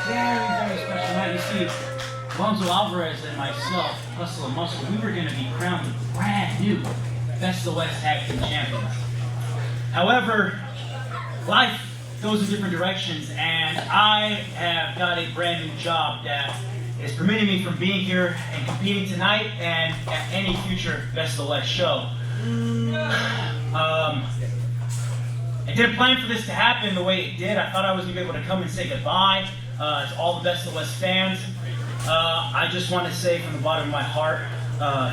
very special night. You see, Alonzo Alvarez and myself, Hustle and Muscle, we were going to be crowned the brand new Best of the West Tag Team Champions. However, life goes in different directions, and I have got a brand new job that is permitting me from being here and competing tonight and at any future Best of the West show. I didn't plan for this to happen the way it did. I thought I was going to be able to come and say goodbye to all the Best of the West fans. I just want to say from the bottom of my heart,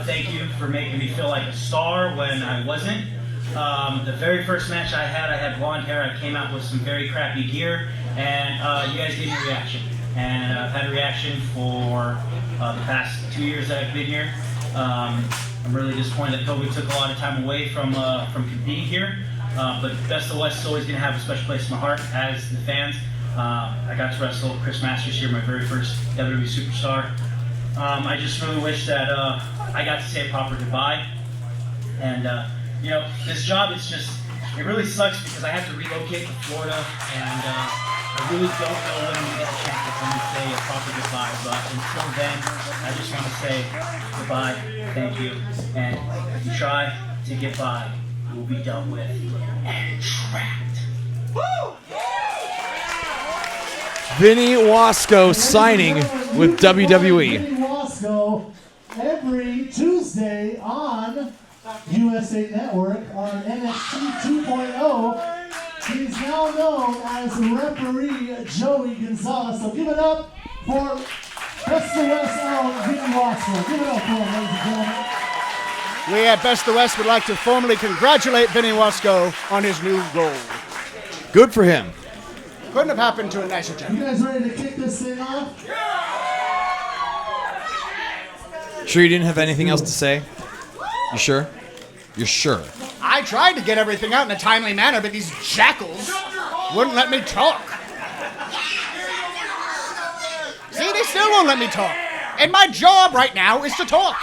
thank you for making me feel like a star when I wasn't. The very first match I had blonde hair. I came out with some very crappy gear, and you guys gave me a reaction. And I've had a reaction for the past 2 years that I've been here. I'm really disappointed that COVID took a lot of time away from competing here. But Best of the West is always going to have a special place in my heart as the fans. I got to wrestle Chris Masters here, my very first WWE superstar. I just really wish that I got to say a proper goodbye. And you know, this job, it really sucks because I have to relocate to Florida, and I really don't know when I'm going to get the chance to come and say a proper goodbye. But until then, I just want to say goodbye, thank you, and if you try to get by, you will be dealt with and trapped. Woo! Vinny Wasco signing with WWE. Vinny Wasco every Tuesday on USA Network on NXT 2.0. He's now known as referee Joey Gonzalez. So give it up for Best of the West own Vinny Wasco. Give it up for him, ladies and gentlemen. We at Best of the West would like to formally congratulate Vinny Wasco on his new role. Good for him. Couldn't have happened to a nicer You gentleman. guys ready to kick this thing off? Sure you didn't have anything else to say? You sure? You're sure? I tried to get everything out in a timely manner, but these jackals wouldn't let me talk. See, they still won't let me talk. And my job right now is to talk.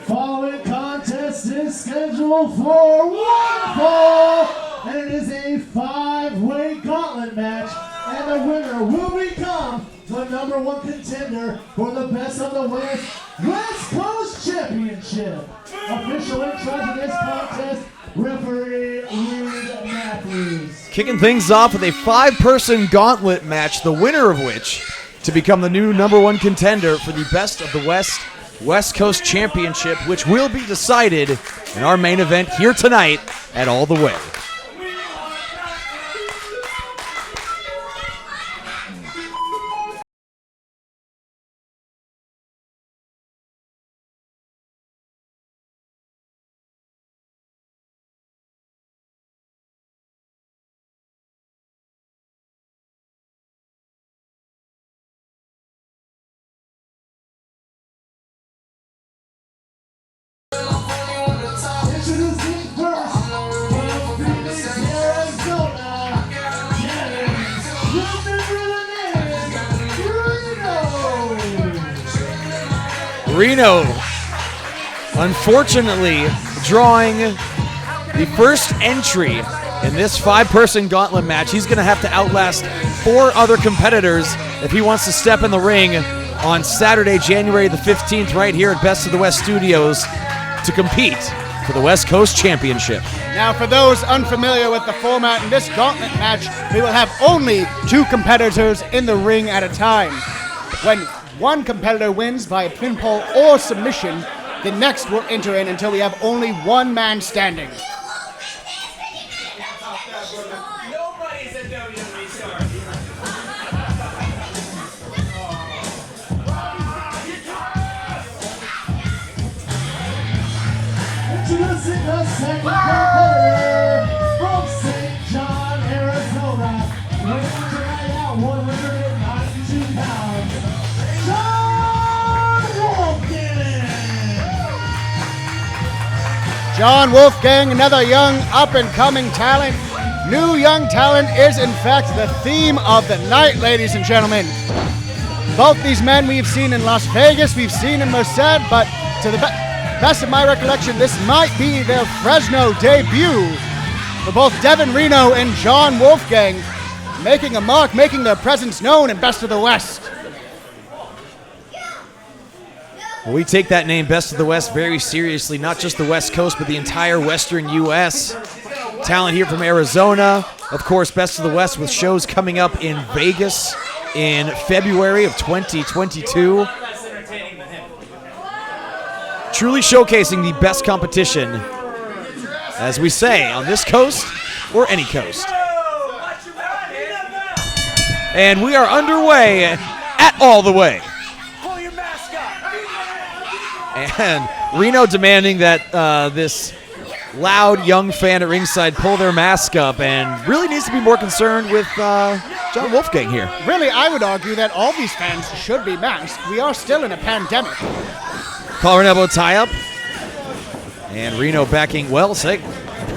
Following contest is scheduled for one fall, and it is a 5-way gauntlet match, and the winner will become the #1 contender for the Best of the West Coast Championship. Official in charge of this contest, referee Reed Matthews. Kicking things off with a 5-person gauntlet match, the winner of which to become the new #1 contender for the Best of the West Coast Championship, which will be decided in our main event here tonight at All the Way. Introducing first, from Phoenix, Arizona, Devin Reno, unfortunately, drawing the first entry in this 5-person gauntlet match. He's going to have to outlast 4 other competitors if he wants to step in the ring on Saturday, January the 15th, right here at Best of the West Studios to compete for the West Coast Championship. Now, for those unfamiliar with the format, in this gauntlet match, we will have only 2 competitors in the ring at a time. When one competitor wins via pinfall or submission, the next will enter in until we have only 1 man standing. Nobody's a WWE star. Introducing the second competitor from St. John, Arizona, weighing right out 192 pounds, Jon Wolfgang. Jon Wolfgang, another young up-and-coming talent. New young talent is, in fact, the theme of the night, ladies and gentlemen. Both these men we've seen in Las Vegas, we've seen in Merced, but to the best of my recollection, this might be their Fresno debut. for both Devin Reno and Jon Wolfgang, making a mark, making their presence known in Best of the West. Well, we take that name, Best of the West, very seriously, not just the West Coast, but the entire Western U.S. Talent here from Arizona. Of course, Best of the West with shows coming up in Vegas in February of 2022. Truly showcasing the best competition, as we say, on this coast or any coast. And we are underway at All the Way. And Reno demanding that this loud young fan at ringside pull their mask up, and really needs to be more concerned with Jon Wolfgang here. Really, I would argue that all these fans should be masked. We are still in a pandemic. Collar and elbow tie up. And Reno backing well.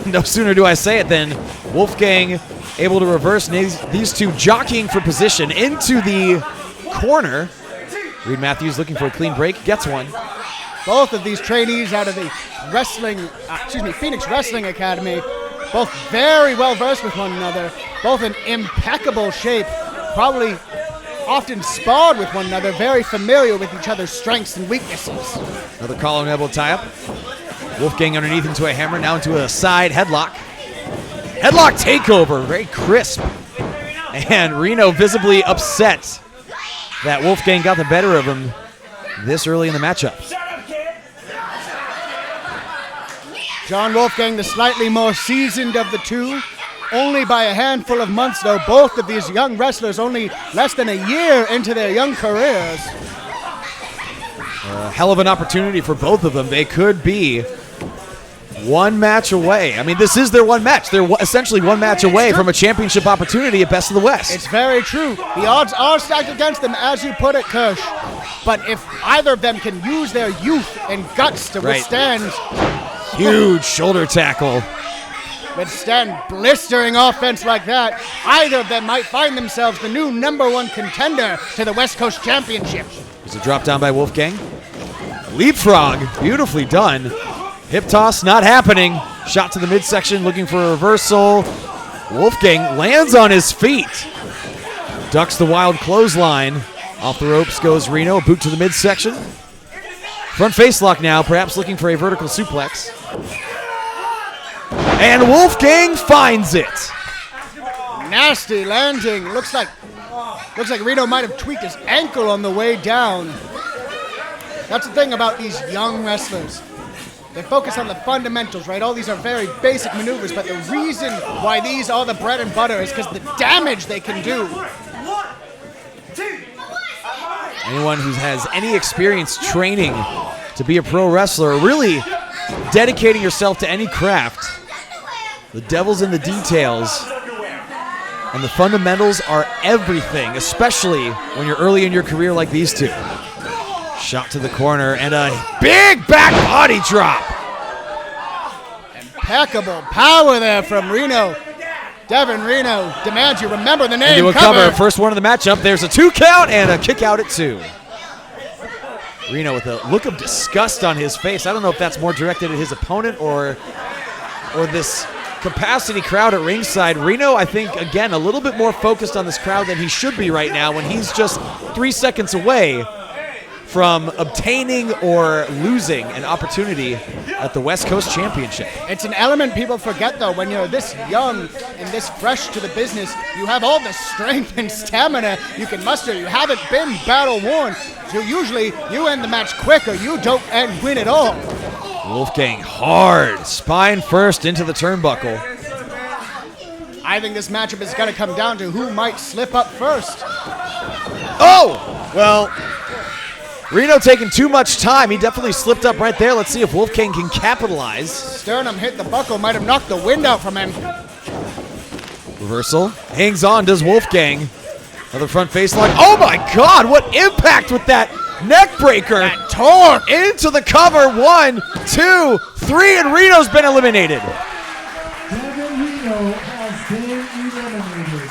No sooner do I say it than Wolfgang able to reverse, and these two jockeying for position into the corner. Reed Matthews looking for a clean break, gets one. Both of these trainees out of the Phoenix Wrestling Academy, both very well versed with one another, both in impeccable shape, probably often sparred with one another, very familiar with each other's strengths and weaknesses. Another collar and elbow tie up. Wolfgang underneath into a hammer, now into a side headlock. Headlock takeover, very crisp. And Reno visibly upset that Wolfgang got the better of him this early in the matchup. Jon Wolfgang, the slightly more seasoned of the two, only by a handful of months, though. Both of these young wrestlers only less than a year into their young careers. A hell of an opportunity for both of them. They could be one match away. I mean, this is their one match. They're essentially one match away from a championship opportunity at Best of the West. It's very true. The odds are stacked against them, as you put it, Kirsch. But if either of them can use their youth and guts to withstand... Huge shoulder tackle. Withstand blistering offense like that, either of them might find themselves the new #1 contender to the West Coast Championship. There's a drop down by Wolfgang. Leapfrog, beautifully done. Hip toss, not happening. Shot to the midsection, looking for a reversal. Wolfgang lands on his feet. Ducks the wild clothesline. Off the ropes goes Reno, boot to the midsection. Front face lock now, perhaps looking for a vertical suplex. And Wolfgang finds it. Nasty landing. Looks like Reno might have tweaked his ankle on the way down. That's the thing about these young wrestlers. They focus on the fundamentals, right? All these are very basic maneuvers, but the reason why these are the bread and butter is because the damage they can do. Anyone who has any experience training to be a pro wrestler, really dedicating yourself to any craft, the devil's in the details, and the fundamentals are everything, especially when you're early in your career like these two. Shot to the corner and a big back body drop. Impeccable power there from Reno. Devin Reno demands you remember the name. Into a cover. First one of the matchup. There's a 2 count and a kick out at 2. Reno with a look of disgust on his face. I don't know if that's more directed at his opponent or this capacity crowd at ringside. Reno, I think, again, a little bit more focused on this crowd than he should be right now when he's just 3 seconds away from obtaining or losing an opportunity at the West Coast Championship. It's an element people forget, though. When you're this young and this fresh to the business, you have all the strength and stamina you can muster. You haven't been battle-worn, so usually you end the match quick or you don't win at all. Wolfgang hard, spine first into the turnbuckle. I think this matchup is going to come down to who might slip up first. Oh! Well, Reno taking too much time. He definitely slipped up right there. Let's see if Wolfgang can capitalize. Sternum hit the buckle, might have knocked the wind out from him. Reversal. Hangs on, does Wolfgang. Another front face lock. Oh my God, what impact with that neck breaker. That torque. Into the cover. 1, 2, 3, and Reno's been eliminated. Devin Reno has been eliminated.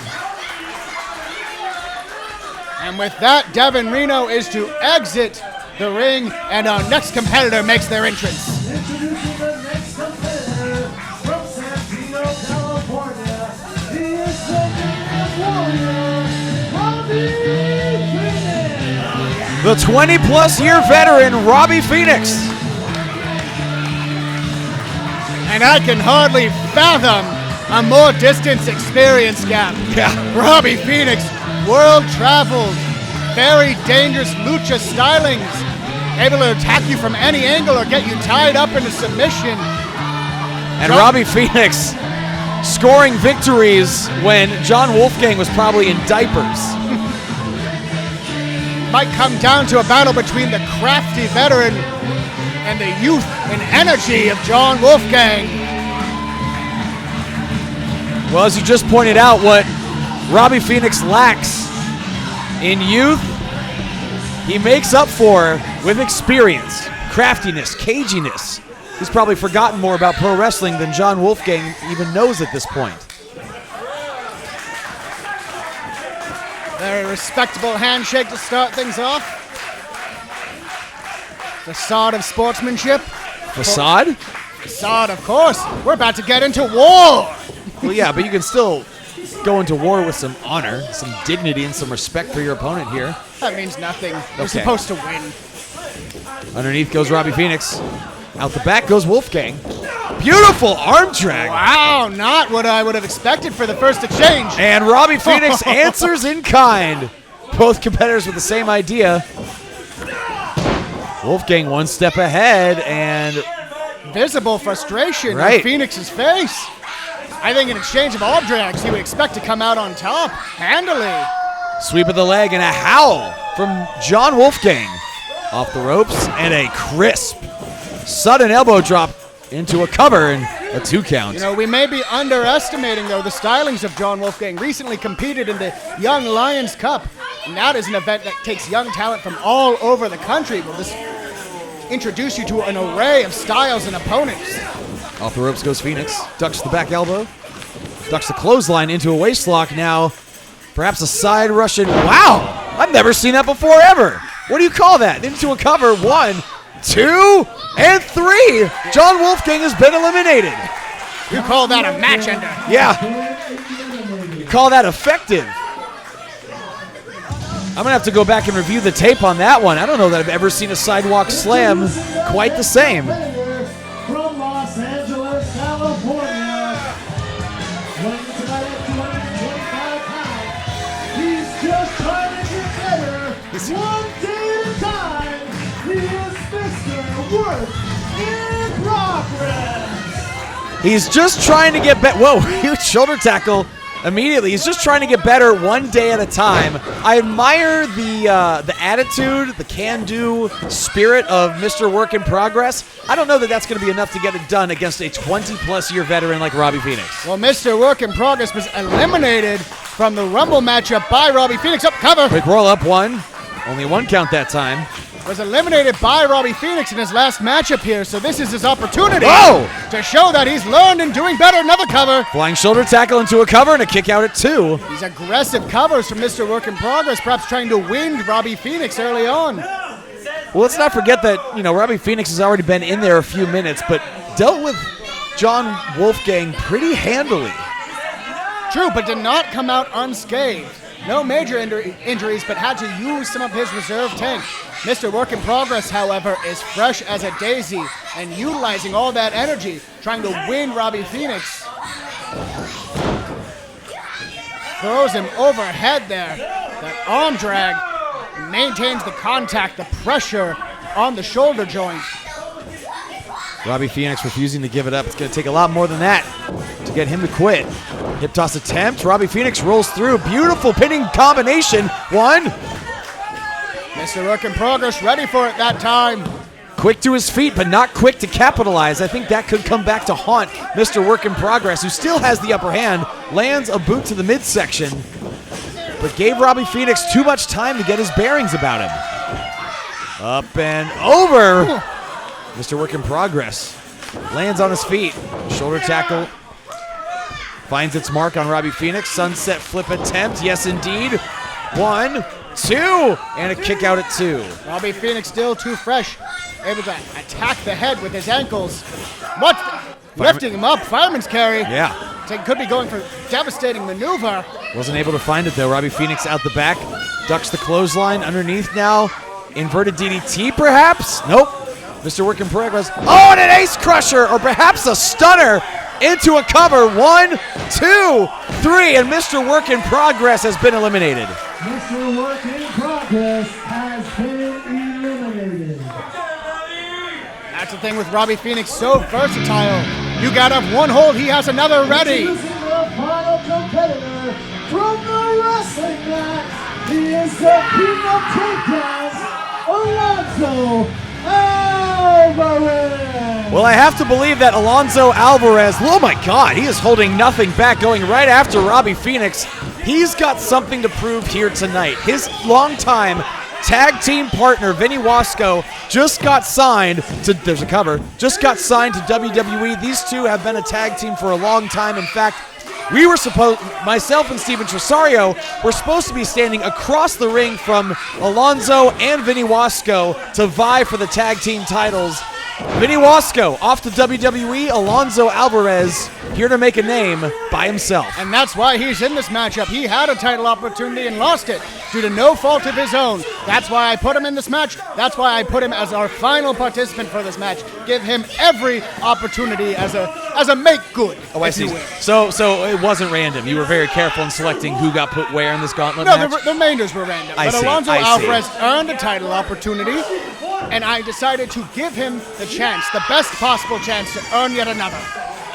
And with that, Devin Reno is to exit the ring, and our next competitor makes their entrance. Introducing the next competitor from San Diego, California. the 20-plus year veteran, Robby Phoenix. And I can hardly fathom a more distance experience gap. Yeah. Robby Phoenix, world-traveled, very dangerous lucha stylings, able to attack you from any angle or get you tied up into submission. And Robby Phoenix scoring victories when Jon Wolfgang was probably in diapers. Might come down to a battle between the crafty veteran and the youth and energy of Jon Wolfgang. Well, as you just pointed out, what Robby Phoenix lacks in youth, he makes up for with experience, craftiness, caginess. He's probably forgotten more about pro wrestling than Jon Wolfgang even knows at this point. Very respectable handshake to start things off. Facade of sportsmanship. Facade? Facade, of course. We're about to get into war. Well, yeah, but you can still go into war with some honor, some dignity, and some respect for your opponent here. That means nothing. You're Okay. supposed to win. Underneath goes Robby Phoenix. Out the back goes Wolfgang. Beautiful arm drag. Wow, not what I would have expected for the first exchange. And Robby Phoenix answers in kind. Both competitors with the same idea. Wolfgang one step ahead, and Visible frustration Right. on Phoenix's face. I think in exchange of arm drags, he would expect to come out on top handily. sweep of the leg and a howl from Jon Wolfgang. Off the ropes and a crisp, sudden elbow drop into a cover and a 2 count. You know, we may be underestimating, though, the stylings of Jon Wolfgang. Recently competed in the Young Lions Cup, and that is an event that takes young talent from all over the country. Will this introduce you to an array of styles and opponents? Off the ropes goes Phoenix. Ducks the back elbow. Ducks the clothesline into a waist lock. Now, perhaps a side Russian. Wow! I've never seen that before ever. What do you call that? Into a cover. 1, 2, and 3. Jon Wolfgang has been eliminated. You call that a match ender? Yeah. You call that effective. I'm going to have to go back and review the tape on that one. I don't know that I've ever seen a sidewalk slam quite the same. From Los Angeles, California, weighing tonight at 225 pounds. He's just trying to get better. One day at a time. He is Mr. Work in Progress. He's just trying to get better. Whoa, huge shoulder tackle immediately. He's just trying to get better one day at a time. I admire the attitude, the can-do spirit of Mr. Work in Progress. I don't know that that's going to be enough to get it done against a 20-plus year veteran like Robby Phoenix. Well, Mr. Work in Progress was eliminated from the Rumble matchup by Robby Phoenix. Up cover. Quick roll up 1. Only 1 count that time. Was eliminated by Robby Phoenix in his last matchup here, so this is his opportunity Whoa! to show that he's learned and doing better. Another cover. Flying shoulder tackle into a cover and a kick out at 2. These aggressive covers from Mr. Work in Progress, perhaps trying to wind Robby Phoenix early on. Well, let's not forget that, Robby Phoenix has already been in there a few minutes, but dealt with Jon Wolfgang pretty handily. True, but did not come out unscathed. No major injuries, but had to use some of his reserve tank. Mr. Work in Progress, however, is fresh as a daisy and utilizing all that energy, trying to win Robby Phoenix. Throws him overhead there. That arm drag maintains the contact, the pressure on the shoulder joint. Robby Phoenix refusing to give it up. It's going to take a lot more than that to get him to quit. Hip toss attempt. Robby Phoenix rolls through. Beautiful pinning combination. 1. Mr. Work in Progress ready for it that time. Quick to his feet, but not quick to capitalize. I think that could come back to haunt Mr. Work in Progress, who still has the upper hand. Lands a boot to the midsection, but gave Robby Phoenix too much time to get his bearings about him. Up and over. Mr. Work in Progress lands on his feet. Shoulder tackle finds its mark on Robby Phoenix. Sunset flip attempt. Yes, indeed. 1, 2, and a kick out at 2. Robby Phoenix still too fresh, able to attack the head with his ankles. What? Lifting him up, fireman's carry. Yeah. So he could be going for devastating maneuver. Wasn't able to find it though. Robby Phoenix out the back. Ducks the clothesline underneath now. Inverted DDT, perhaps? Nope. Mr. Work in Progress. Oh, and an ace crusher, or perhaps a stunner into a cover. 1, 2, 3, and Mr. Work in Progress has been eliminated. Mr. Work in Progress has been eliminated. That's the thing with Robby Phoenix, so versatile. You got up one hold, he has another ready. Introducing the final competitor from the wrestling match. He is the king of takedowns, Alonzo Alvarez. Well, I have to believe that Alonzo Alvarez, oh my God, he is holding nothing back, going right after Robby Phoenix. He's got something to prove here tonight. His longtime tag team partner, Vinny Wasco, just got signed to, there's a cover, just got signed to WWE. These two have been a tag team for a long time. In fact, we were supposed, myself and Steven Tresario, were supposed to be standing across the ring from Alonzo and Vinny Wasco to vie for the tag team titles. Vinny Wasco off to WWE, Alonzo Alvarez here to make a name by himself. And that's why he's in this matchup. He had a title opportunity and lost it due to no fault of his own. That's why I put him in this match. That's why I put him as our final participant for this match. Give him every opportunity as a make good. Oh, I see. So it wasn't random. You were very careful in selecting who got put where in this gauntlet match? No, the remainders were random. I But see, Alonzo I see. Alvarez earned a title opportunity, and I decided to give him the chance, the best possible chance to earn yet another.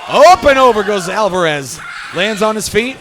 Up and over goes Alvarez. Lands on his feet.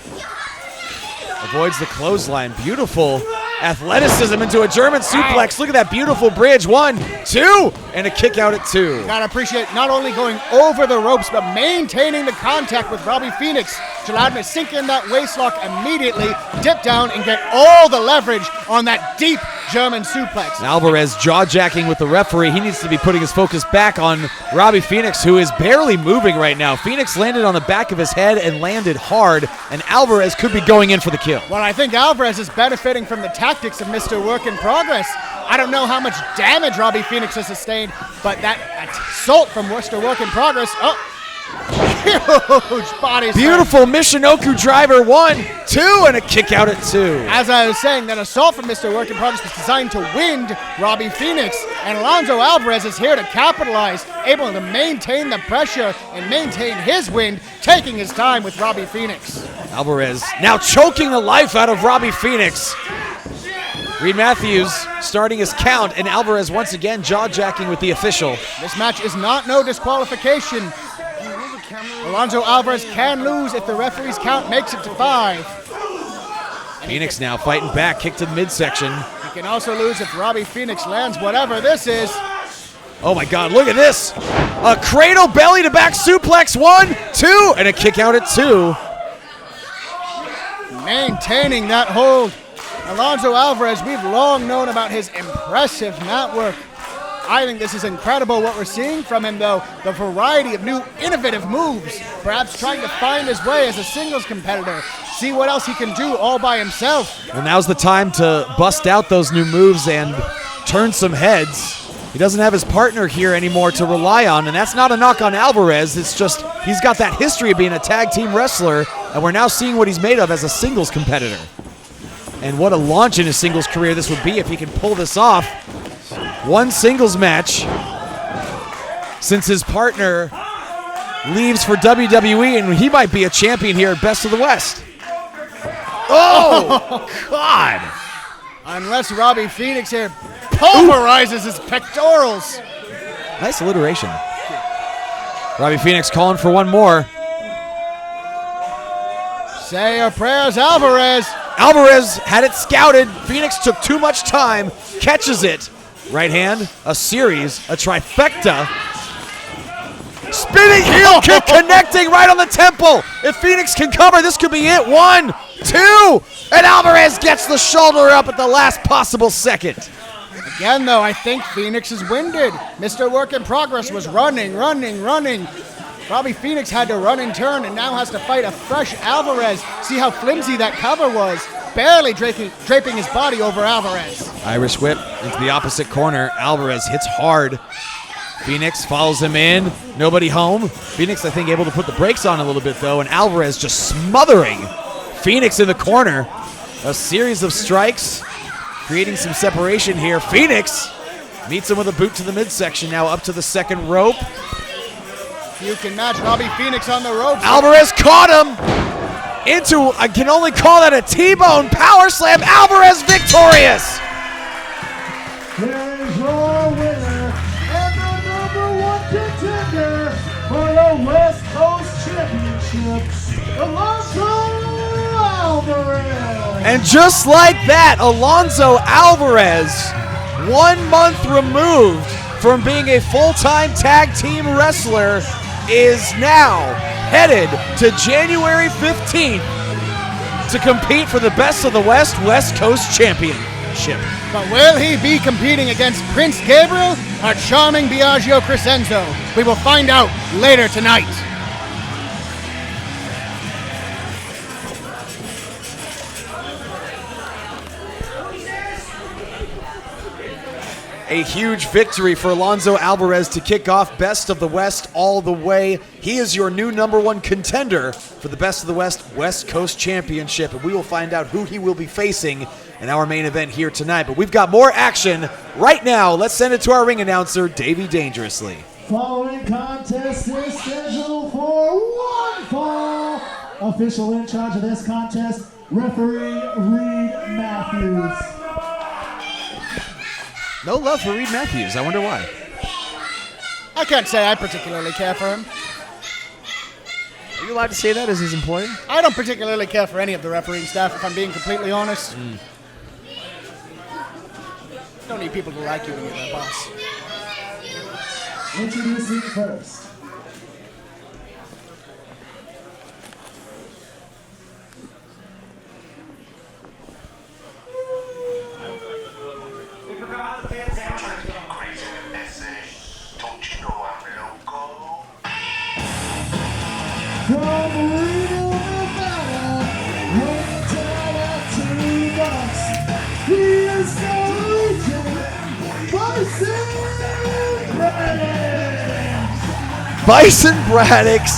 Avoids the clothesline. Beautiful athleticism into a German suplex. Look at that beautiful bridge. 1, 2, and a kick out at 2. Gotta appreciate not only going over the ropes, but maintaining the contact with Robby Phoenix, which allowed me to sink in that waistlock immediately, dip down, and get all the leverage on that deep German suplex. Alvarez jaw-jacking with the referee. He needs to be putting his focus back on Robby Phoenix, who is barely moving right now. Phoenix landed on the back of his head and landed hard, and Alvarez could be going in for the kill. Well, I think Alvarez is benefiting from the tactics of Mr. Work in Progress. I don't know how much damage Robby Phoenix has sustained, but that assault from Mr. Work in Progress, huge body slam. Beautiful Michinoku driver. 1, 2, and a kick out at 2. As I was saying, that assault from Mr. Work in Progress was designed to wind Robby Phoenix, and Alonzo Alvarez is here to capitalize, able to maintain the pressure and maintain his wind, taking his time with Robby Phoenix. Alvarez now choking the life out of Robby Phoenix. Reed Matthews starting his count, and Alvarez once again jaw-jacking with the official. This match is not no disqualification. Alonzo Alvarez can lose if the referee's count makes it to 5. Phoenix now fighting back, kick to the midsection. He can also lose if Robby Phoenix lands whatever this is. Oh my God, look at this. A cradle belly to back suplex. 1, 2, and a kick out at 2. Maintaining that hold. Alonzo Alvarez, we've long known about his impressive mat work. I think this is incredible what we're seeing from him, though. The variety of new innovative moves. Perhaps trying to find his way as a singles competitor. See what else he can do all by himself. Well, now's the time to bust out those new moves and turn some heads. He doesn't have his partner here anymore to rely on, and that's not a knock on Alvarez. It's just he's got that history of being a tag team wrestler, and we're now seeing what he's made of as a singles competitor. And what a launch in his singles career this would be if he can pull this off. One singles match since his partner leaves for WWE, and he might be a champion here at Best of the West. Oh, God. Unless Robby Phoenix here pulverizes his pectorals. Nice alliteration. Robby Phoenix calling for one more. Say your prayers, Alvarez. Alvarez had it scouted. Phoenix took too much time, catches it. Right hand, a series, a trifecta. Spinning heel kick connecting right on the temple. If Phoenix can cover, this could be it. 1, 2, and Alvarez gets the shoulder up at the last possible second. Again, though, I think Phoenix is winded. Mr. Work in Progress was running. Robby Phoenix had to run and turn and now has to fight a fresh Alvarez. See how flimsy that cover was. Barely draping his body over Alvarez. Irish whip into the opposite corner. Alvarez hits hard. Phoenix follows him in. Nobody home. Phoenix, I think, able to put the brakes on a little bit, though, and Alvarez just smothering Phoenix in the corner. A series of strikes. creating some separation here. Phoenix meets him with a boot to the midsection, now up to the second rope. You can match Robby Phoenix on the ropes. Alvarez caught him into, I can only call that a T-bone power slam. Alvarez victorious. Here is your winner and the #1 contender for the West Coast Championship, Alonzo Alvarez. And just like that, Alonzo Alvarez, 1 month removed from being a full-time tag team wrestler, is now headed to January 15th to compete for the Best of the West Coast Championship. But will he be competing against Prince Gabriel or charming Biagio Crescenzo? We will find out later tonight. A huge victory for Alonzo Alvarez to kick off Best of the West all the way. He is your new #1 contender for the Best of the West Coast Championship, and we will find out who he will be facing in our main event here tonight. But we've got more action right now. Let's send it to our ring announcer, Davey Dangerously. Following contest is scheduled for one fall. Official in charge of this contest, referee Reed Matthews. No love for Reed Matthews. I wonder why. I can't say I particularly care for him. Are you allowed to say that as his employer? I don't particularly care for any of the refereeing staff, if I'm being completely honest. Don't need people to like you when you're their boss. Introducing first. From Reno, Nevada, weighing down at 2 bucks, he is the Legion, Bison Braddock. Bison Braddock's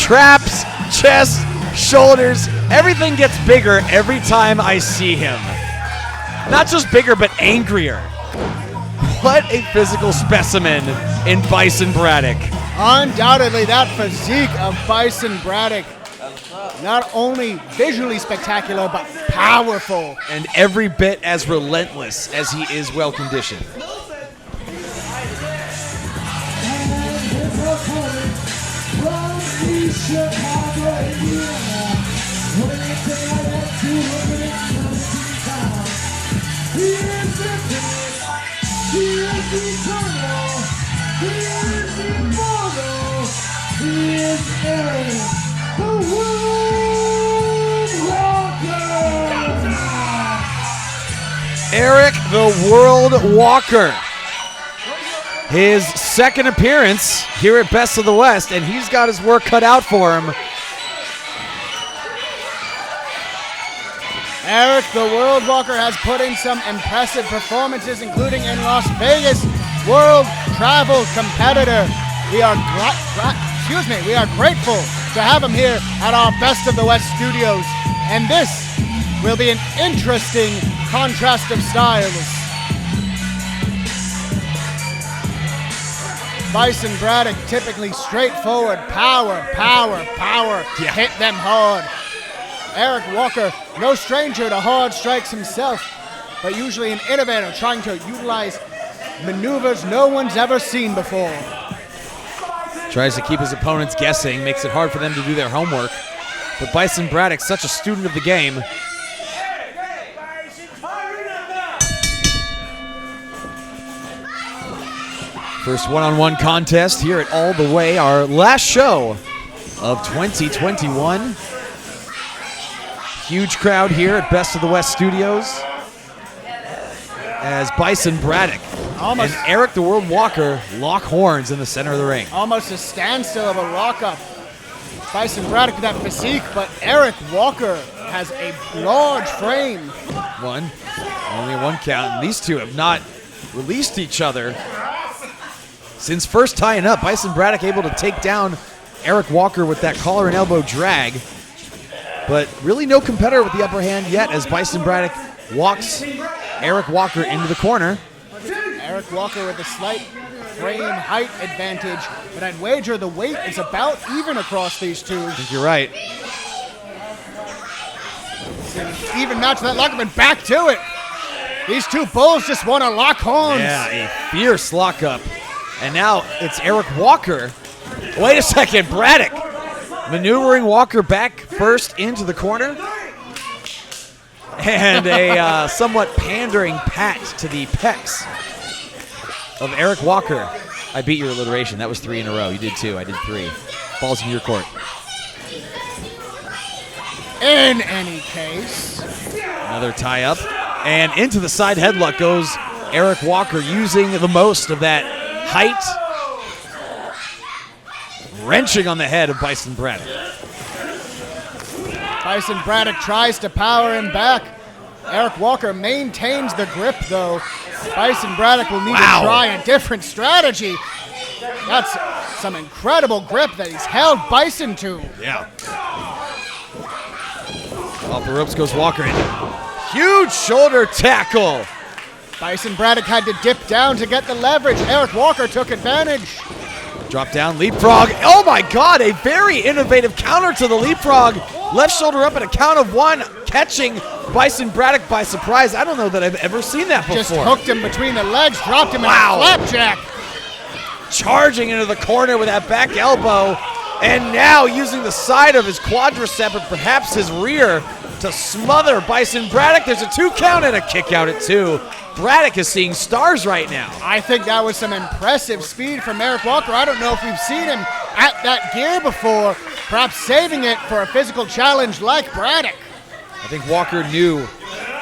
traps, chest, shoulders, everything gets bigger every time I see him. Not just bigger, but angrier. What a physical specimen in Bison Braddock. Undoubtedly, that physique of Bison Braddock, not only visually spectacular, but powerful. And every bit as relentless as he is well-conditioned. And his opponent from the Chicago, Indiana, weighing down at 219 pounds. He is infinite, he is eternal, he is immortal, he is Eric, the World Walker! Eric the World Walker. His second appearance here at Best of the West, and he's got his work cut out for him. Eric the World Walker has put in some impressive performances, including in Las Vegas, world travel competitor. We are grateful to have him here at our Best of the West studios, and this will be an interesting contrast of styles. Bison Braddock, typically straightforward, power, Yeah. hit them hard. Eric Walker, no stranger to hard strikes himself, but usually an innovator trying to utilize maneuvers no one's ever seen before. Tries to keep his opponents guessing, makes it hard for them to do their homework. But Bison Braddock's such a student of the game. First one-on-one contest here at All The Way, our last show of 2021. Huge crowd here at Best of the West Studios as Bison Braddock and Eric the World Walker lock horns in the center of the ring. Almost a standstill of a lockup. Bison Braddock with that physique, but Eric Walker has a large frame. Only one count, and these two have not released each other since first tying up. Bison Braddock able to take down Eric Walker with that collar and elbow drag, but really no competitor with the upper hand yet as Bison Braddock walks Eric Walker into the corner. Eric Walker with a slight frame height advantage, but I'd wager the weight is about even across these two. I think you're right. Even match that lockup and back to it. These two bulls just want to lock horns. Yeah, a fierce lockup. And now it's Eric Walker. Wait a second, Braddock maneuvering Walker back first into the corner. And a somewhat pandering pat to the pecs of Eric Walker. I beat your alliteration. That was 3 in a row. You did 2. I did 3. Ball's in your court. In any case. Another tie up. And into the side headlock goes Eric Walker, using the most of that height. Wrenching on the head of Bison Braddock. Bison Braddock tries to power him back. Eric Walker maintains the grip, though. Bison Braddock will need to try a different strategy. That's some incredible grip that he's held Bison to. Yeah. Off the ropes goes Walker in. Huge shoulder tackle. Bison Braddock had to dip down to get the leverage. Eric Walker took advantage. Drop down, leapfrog. Oh my God, a very innovative counter to the leapfrog. Left shoulder up at a count of 1, catching Bison Braddock by surprise. I don't know that I've ever seen that before. Just hooked him between the legs, dropped him in a flapjack. Charging into the corner with that back elbow. And now using the side of his quadricep and perhaps his rear to smother Bison Braddock. There's a 2 count and a kick out at 2. Braddock is seeing stars right now. I think that was some impressive speed from Eric Walker. I don't know if we've seen him at that gear before, perhaps saving it for a physical challenge like Braddock. I think Walker knew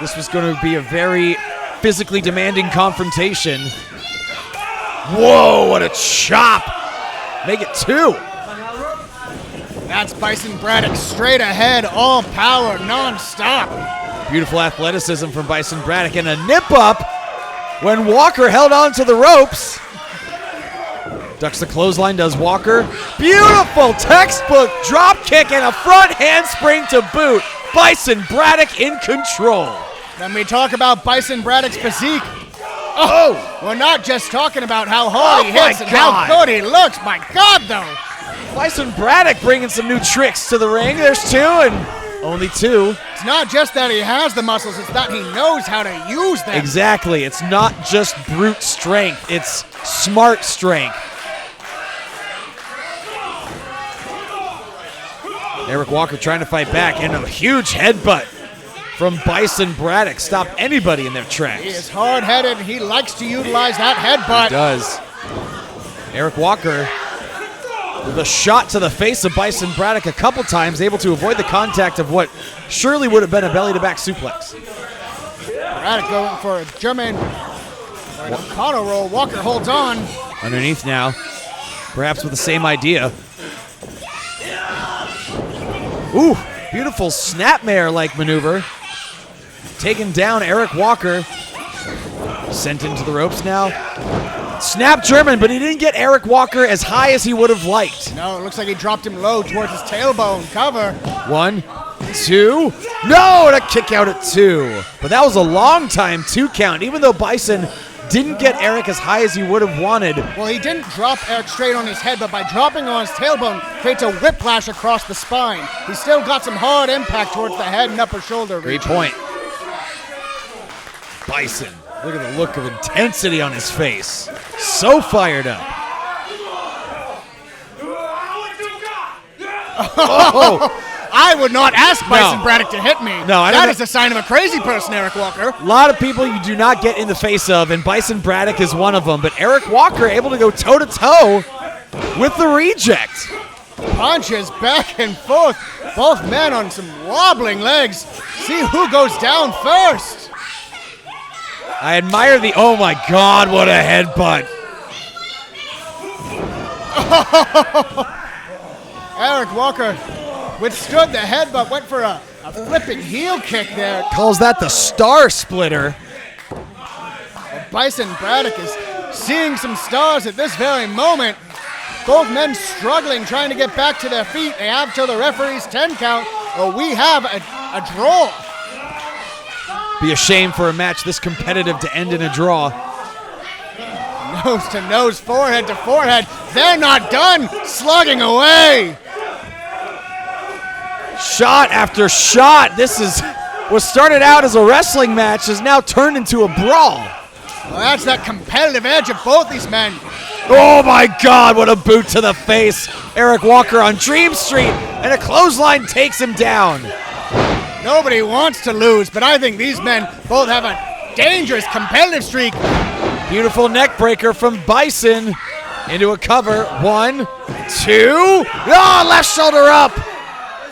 this was going to be a very physically demanding confrontation. Whoa, what a chop. Make it 2. That's Bison Braddock straight ahead, all power, non-stop. Beautiful athleticism from Bison Braddock and a nip up when Walker held on to the ropes. Ducks the clothesline, does Walker. Beautiful textbook drop kick and a front handspring to boot. Bison Braddock in control. When we talk about Bison Braddock's physique, we're not just talking about how hard he hits and how good he looks. My God, though. Bison Braddock bringing some new tricks to the ring. There's 2 and only 2. It's not just that he has the muscles, it's that he knows how to use them. Exactly. It's not just brute strength. It's smart strength. Eric Walker trying to fight back, and a huge headbutt from Bison Braddock. Stop anybody in their tracks. He is hard-headed. He likes to utilize that headbutt. He does. Eric Walker with a shot to the face of Bison Braddock a couple times, able to avoid the contact of what surely would have been a belly-to-back suplex. Braddock going for a German O'Connell roll. Walker holds on. Underneath now, perhaps with the same idea. Ooh, beautiful snapmare-like maneuver. Taking down Eric Walker. Sent into the ropes now. Snap German, but he didn't get Eric Walker as high as he would have liked. No, it looks like he dropped him low towards his tailbone cover. 1, 2. No, and a kick out at 2. But that was a long time 2 count, even though Bison didn't get Eric as high as he would have wanted. Well, he didn't drop Eric straight on his head, but by dropping on his tailbone, creates a whiplash across the spine. He still got some hard impact towards the head and upper shoulder Great region. point. Bison, look at the look of intensity on his face. So fired up. Oh. I would not ask Bison Braddock to hit me. No, I don't That know. is a sign of a crazy person, Eric Walker. A lot of people you do not get in the face of, and Bison Braddock is one of them. But Eric Walker able to go toe-to-toe with the reject. Punches back and forth. Both men on some wobbling legs. See who goes down first. I admire the, oh my God, what a headbutt. Eric Walker withstood the headbutt, went for a flipping heel kick there. Calls that the star splitter. Bison Braddock is seeing some stars at this very moment. Both men struggling, trying to get back to their feet. They have till the referee's 10 count, or we have a draw. Be a shame for a match this competitive to end in a draw. Nose to nose, forehead to forehead. They're not done slugging away. Shot after shot. This is what started out as a wrestling match has now turned into a brawl. Well, that's that competitive edge of both these men. Oh my God, what a boot to the face. Eric Walker on Dream Street, and a clothesline takes him down. Nobody wants to lose, but I think these men both have a dangerous competitive streak. Beautiful neck breaker from Bison into a cover. 1, 2. Oh, left shoulder up.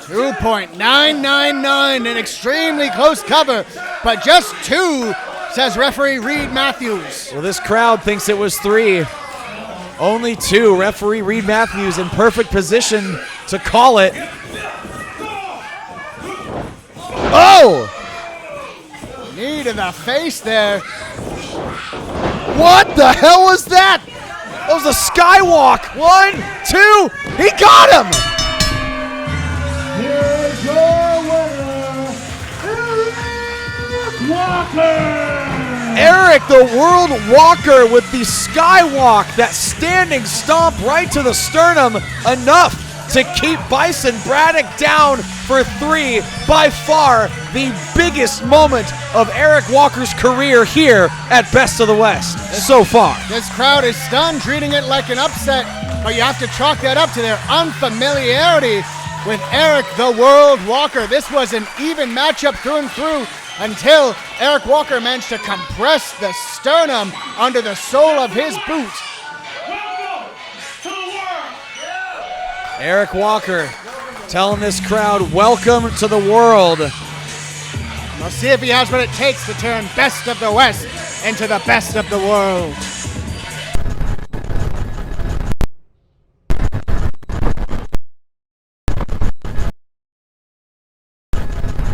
2.999, an extremely close cover, but just 2, says referee Reed Matthews. Well, this crowd thinks it was 3. Only 2. Referee Reed Matthews in perfect position to call it. Oh! Knee to the face there. What the hell was that? That was a skywalk. 1, 2. He got him! Here's your winner, Eric Walker! Eric, the World Walker, with the skywalk, that standing stomp right to the sternum, enough to keep Bison Braddock down for 3. By far the biggest moment of Eric Walker's career here at Best of the West so far. This crowd is stunned, treating it like an upset, but you have to chalk that up to their unfamiliarity with Eric the World Walker. This was an even matchup through and through until Eric Walker managed to compress the sternum under the sole of his boot. Eric Walker telling this crowd, welcome to the world. We'll see if he has what it takes to turn Best of the West into the best of the world.